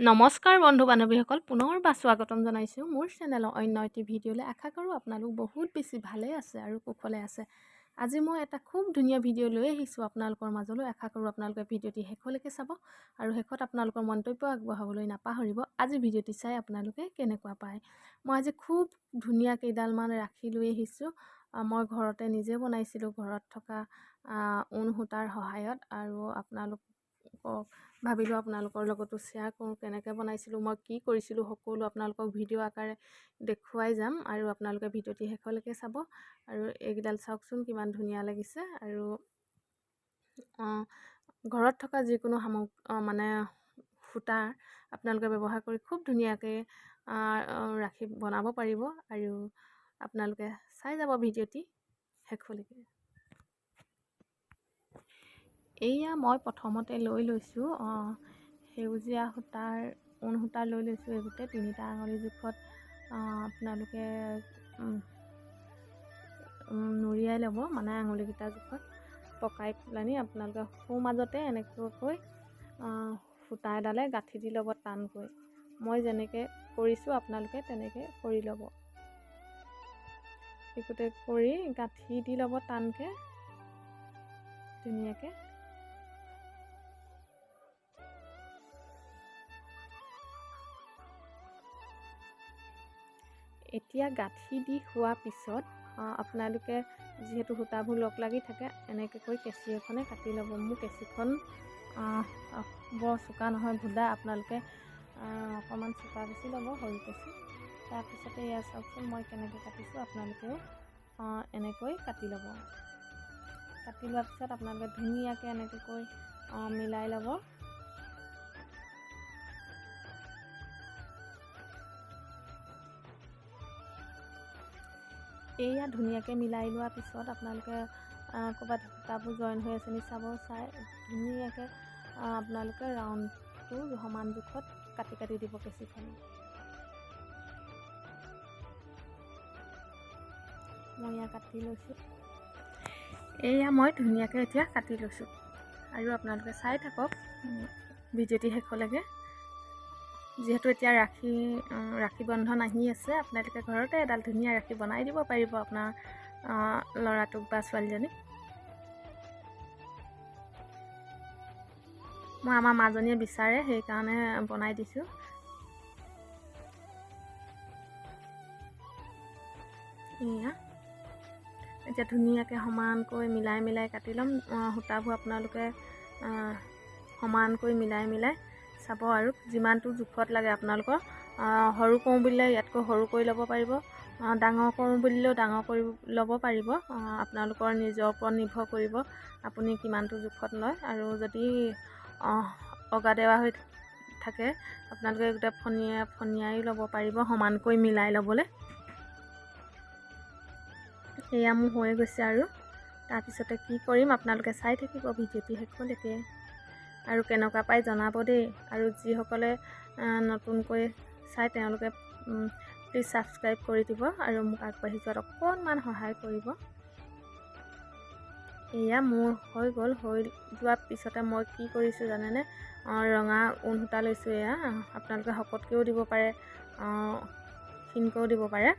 নমস্কাৰ বন্ধু বান্ধৱীসকল, পুনৰবাৰ স্বাগতম জনাইছোঁ মোৰ চেনেলৰ অন্য এটি ভিডিঅ'লৈ। আশা কৰোঁ আপোনালোক বহুত বেছি ভালে আছে আৰু কুশলে আছে। আজি মই এটা খুব ধুনীয়া ভিডিঅ' লৈ আহিছোঁ আপোনালোকৰ মাজলৈ। আশা কৰোঁ আপোনালোকে ভিডিঅ'টি শেষলৈকে চাব আৰু শেষত আপোনালোকৰ মন্তব্য আগবঢ়াবলৈ নাপাহৰিব। আজি ভিডিঅ'টি চাই আপোনালোকে কেনেকুৱা পায়। মই আজি খুব ধুনীয়া কেইডালমান ৰাখি লৈ আহিছোঁ। মই ঘৰতে নিজে বনাইছিলোঁ, ঘৰত থকা ঊণ সূতাৰ সহায়ত, আৰু আপোনালোকক ভাবিলোঁ আপোনালোকৰ লগতো শ্বেয়াৰ কৰোঁ কেনেকৈ বনাইছিলোঁ, মই কি কৰিছিলোঁ, সকলো আপোনালোকক ভিডিঅ' আকাৰে দেখুৱাই যাম আৰু আপোনালোকে ভিডিঅ'টি শেষলৈকে চাব। আৰু এইকেইডাল চাওকচোন কিমান ধুনীয়া লাগিছে। আৰু ঘৰত থকা যিকোনো মানে সূতাৰ আপোনালোকে ব্যৱহাৰ কৰি খুব ধুনীয়াকৈ ৰাখি বনাব পাৰিব। আৰু আপোনালোকে চাই যাব ভিডিঅ'টি শেষলৈকে। এয়া মই প্ৰথমতে লৈ লৈছোঁ সেউজীয়া সূতাৰ ঊণ সূতা লৈ লৈছোঁ। এই গোটেই 3টা আঙুলি জোখত আপোনালোকে নুৰিয়াই ল'ব, মানে আঙুলিকেইটা জোখত পকাই পেলানি আপোনালোকে সোঁ মাজতে এনেকুৱাকৈ সূতা এডালে গাঁঠি দি ল'ব টানকৈ। মই যেনেকৈ কৰিছোঁ আপোনালোকে তেনেকৈ কৰি ল'ব। এইটোতে কৰি গাঁঠি দি ল'ব টানকৈ ধুনীয়াকৈ। এতিয়া গাঁঠি দি হোৱাৰ পিছত আপোনালোকে যিহেতু সূতাবোৰ লগ লাগি থাকে, এনেকৈ কৰি কেঁচি এখনে কাটি ল'ব। মোৰ কেঁচিখন বৰ চোকা নহয়, ভুদা। আপোনালোকে অকণমান চোকা বেছি ল'ব, সৰু কেঁচি। তাৰপিছতে এয়া চাওকচোন মই কেনেকৈ কাটিছোঁ, আপোনালোকেও এনেকৈ কাটি ল'ব। কাটি লোৱাৰ পিছত আপোনালোকে ধুনীয়াকৈ এনেকৈ কৰি মিলাই ল'ব। এয়া ধুনীয়াকৈ মিলাই লোৱাৰ পিছত আপোনালোকে ক'ৰবাত সূতাবোৰ জইন হৈ আছে নি চাব। চাই ধুনীয়াকৈ আপোনালোকে ৰাউণ্ডটো সমান জোখত কাটি কাটি দিব কেঁচিখন। মই এয়া কাটি লৈছোঁ। এয়া মই ধুনীয়াকৈ এতিয়া কাটি লৈছোঁ আৰু আপোনালোকে চাই থাকক ভিডিঅ'টি শেষলৈকে। যিহেতু এতিয়া ৰাখী বন্ধন আহি আছে, আপোনালোকে ঘৰতে এডাল ধুনীয়া ৰাখী বনাই দিব পাৰিব আপোনাৰ ল'ৰাটোক বা ছোৱালীজনীক। মই আমাৰ মাজনীয়ে বিচাৰে, সেইকাৰণে বনাই দিছোঁ। এয়া এতিয়া ধুনীয়াকৈ সমানকৈ মিলাই মিলাই কাটি ল'ম। সূতাবোৰ আপোনালোকে সমানকৈ মিলাই মিলাই চাব আৰু যিমানটো জোখত লাগে আপোনালোকৰ। সৰু কৰোঁ বুলিলে ইয়াতকৈ সৰু কৰি ল'ব পাৰিব, ডাঙৰ কৰোঁ বুলিলেও ডাঙৰ কৰি ল'ব পাৰিব। আপোনালোকৰ নিজৰ ওপৰত নিৰ্ভৰ কৰিব আপুনি কিমানটো জোখত লয়। আৰু যদি অগাদেৱা হৈ থাকে আপোনালোকে গোটেই ফনিয়াই ল'ব পাৰিব সমানকৈ মিলাই ল'বলৈ। এয়া মোৰ হৈ গৈছে আৰু তাৰপিছতে কি কৰিম আপোনালোকে চাই থাকিব ভিডিঅ'টি শেষলৈকে আৰু কেনেকুৱা পাই জনাব দেই। আৰু যিসকলে নতুনকৈ চাই তেওঁলোকে প্লিজ ছাবস্ক্ৰাইব কৰি দিব আৰু মোক আগবাঢ়ি যোৱাত অকণমান সহায় কৰিব। এয়া মোৰ হৈ গ'ল। হৈ যোৱাৰ পিছতে মই কি কৰিছোঁ জানেনে, ৰঙা ঊণ সূতা লৈছোঁ। এয়া আপোনালোকে শকতকৈও দিব পাৰে, ক্ষীণকৈও দিব পাৰে।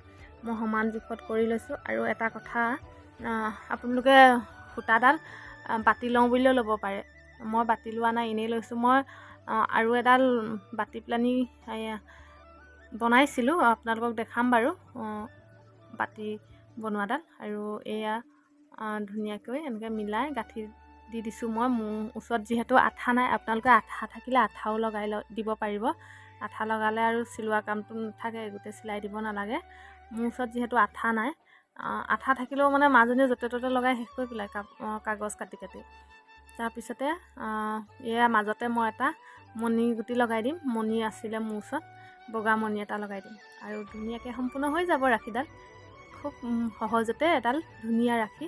মই সমান জোখত কৰি লৈছোঁ। আৰু এটা কথা, আপোনালোকে সূতাডাল বাতি লওঁ বুলিলেও ল'ব পাৰে। মই বাতি লোৱা নাই, এনেই লৈছোঁ। মই আৰু এডাল বাতি পেলানি বনাইছিলোঁ, আপোনালোকক দেখাম বাৰু বাতি বনোৱাডাল। আৰু এয়া ধুনীয়াকৈ এনেকৈ মিলাই গাঁঠি দি দিছোঁ। মই মোৰ ওচৰত যিহেতু আঠা নাই, আপোনালোকে আঠা থাকিলে আঠাও লগাই দিব পাৰিব। আঠা লগালে আৰু চিলোৱা কামটো নাথাকে, গোটেই চিলাই দিব নালাগে। মোৰ ওচৰত যিহেতু আঠা নাই, আঠা থাকিলেও মানে মাজনীয়ে য'তে ত'তে লগাই শেষ কৰি পেলাই কাগজ কাটি কাটি। তাৰপিছতে এয়া মাজতে মই এটা মণি গুটি লগাই দিম। মণি আছিলে মোৰ ওচৰত, বগা মণি এটা লগাই দিম আৰু ধুনীয়াকৈ সম্পূৰ্ণ হৈ যাব ৰাখীডাল। খুব সহজতে এডাল ধুনীয়া ৰাখী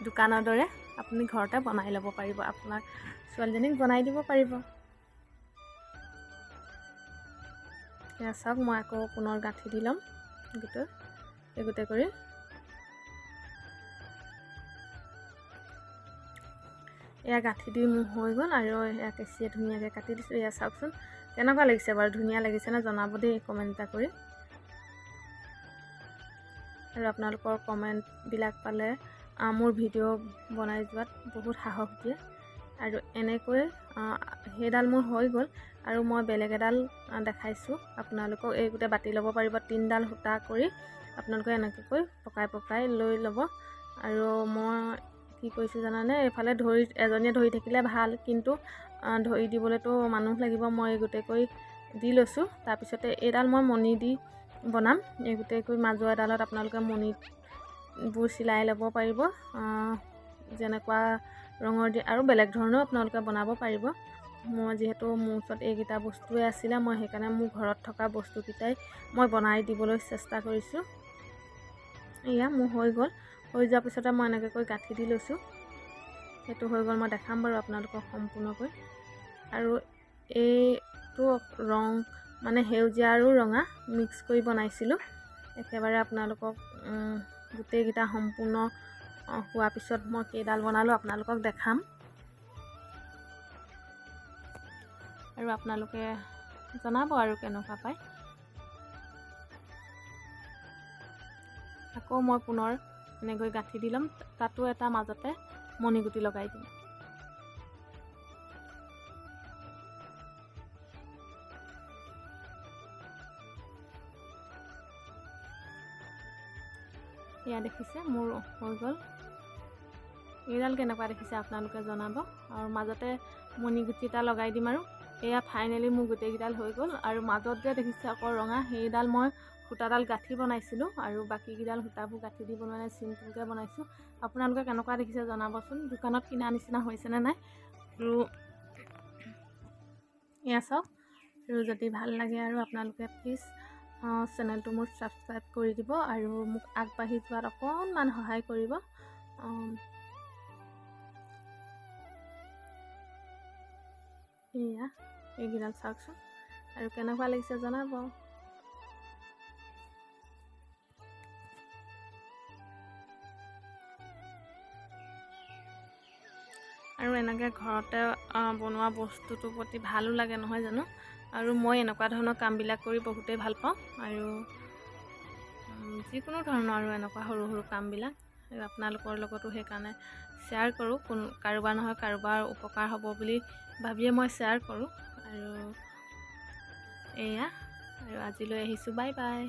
দোকানৰ দৰে আপুনি ঘৰতে বনাই ল'ব পাৰিব, আপোনাৰ ছোৱালীজনীক বনাই দিব পাৰিব। এয়া চাওক, মই আকৌ পুনৰ গাঁঠি দি ল'ম গোটেই কৰি। এয়া গাঁঠি দি মোৰ হৈ গ'ল আৰু এয়া কেঁচিয়ে ধুনীয়াকৈ কাটি দিছোঁ। এয়া চাওকচোন কেনেকুৱা লাগিছে বাৰু, ধুনীয়া লাগিছেনে জনাব দেই কমেণ্ট এটা কৰি। আৰু আপোনালোকৰ কমেণ্টবিলাক পালে মোৰ ভিডিঅ' বনাই যোৱাত বহুত সাহস দিয়ে। আৰু এনেকৈ সেইডাল মোৰ হৈ গ'ল আৰু মই বেলেগ এডাল দেখাইছোঁ আপোনালোকক। এই গোটেই বাতি ল'ব পাৰিব, 3ডাল সূতা কৰি আপোনালোকে এনেকৈ পকাই লৈ ল'ব। আৰু মই কি কৰিছোঁ জানানে, এইফালে এজনীয়ে ধৰি থাকিলে ভাল, কিন্তু ধৰি দিবলৈতো মানুহ লাগিব। মই গোটেইকৈ দি লৈছোঁ। তাৰপিছতে এইডাল মই মণি দি বনাম। এই গোটেইকৈ মাজৰ এডালত আপোনালোকে মণিবোৰ চিলাই ল'ব পাৰিব, যেনেকুৱা ৰঙৰ দি, আৰু বেলেগ ধৰণেও আপোনালোকে বনাব পাৰিব। মই যিহেতু মোৰ ওচৰত এইকেইটা বস্তুৱে আছিলে, মই সেইকাৰণে মোৰ ঘৰত থকা বস্তুকেইটাই মই বনাই দিবলৈ চেষ্টা কৰিছোঁ। এয়া মোৰ হৈ গ'ল। হৈ যোৱাৰ পিছতে মই এনেকৈ গাঁঠি দি লৈছোঁ। সেইটো হৈ গ'ল, মই দেখাম বাৰু আপোনালোকক সম্পূৰ্ণকৈ। আৰু এইটো ৰং মানে সেউজীয়া আৰু ৰঙা মিক্স কৰি বনাইছিলোঁ। একেবাৰে আপোনালোকক গোটেইকেইটা সম্পূৰ্ণ হোৱাৰ পিছত মই কেইডাল বনালোঁ আপোনালোকক দেখাম। আৰু আপোনালোকে জনাব আৰু কেনেকুৱা পায়। আকৌ মই পুনৰ এনেকৈ গাঁঠি দি ল'ম, তাতো এটা মাজতে মণিগুটি লগাই দিম। এয়া দেখিছে মোৰ হৈ গ'ল। এইডাল কেনেকুৱা দেখিছে আপোনালোকে জনাব। আৰু মাজতে মণিগুটি এটা লগাই দিম। আৰু এয়া ফাইনেলি মোৰ গোটেইকেইডাল হৈ গ'ল। আৰু মাজত যে দেখিছে আকৌ ৰঙা, সেইডাল মই সূতাডাল গাঁঠি বনাইছিলোঁ, আৰু বাকীকেইডাল সূতাবোৰ গাঁঠি দি বনোৱা নাই, চিম্পুলকৈ বনাইছোঁ। আপোনালোকে কেনেকুৱা দেখিছে জনাবচোন, দোকানত কিনা নিচিনা হৈছেনে নাই। আৰু এয়া চাওক। আৰু যদি ভাল লাগে আৰু আপোনালোকে প্লিজ চেনেলটো মোৰ ছাবস্ক্ৰাইব কৰি দিব আৰু মোক আগবাঢ়ি যোৱাত অকণমান সহায় কৰিব। এয়া এইকেইডাল চাওকচোন আৰু কেনেকুৱা লাগিছে জনাব। আৰু এনেকৈ ঘৰতে বনোৱা বস্তুটোৰ প্ৰতি ভালো লাগে নহয় জানো। আৰু মই এনেকুৱা ধৰণৰ কামবিলাক কৰি বহুতেই ভাল পাওঁ। আৰু যিকোনো ধৰণৰ আৰু এনেকুৱা সৰু সৰু কামবিলাক আৰু আপোনালোকৰ লগতো সেইকাৰণে শ্বেয়াৰ কৰোঁ। কাৰোবাৰ নহয় কাৰোবাৰ উপকাৰ হ'ব বুলি ভাবিয়ে মই শ্বেয়াৰ কৰোঁ। আৰু এয়া, আৰু আজিলৈ আহিছোঁ, বাই বাই।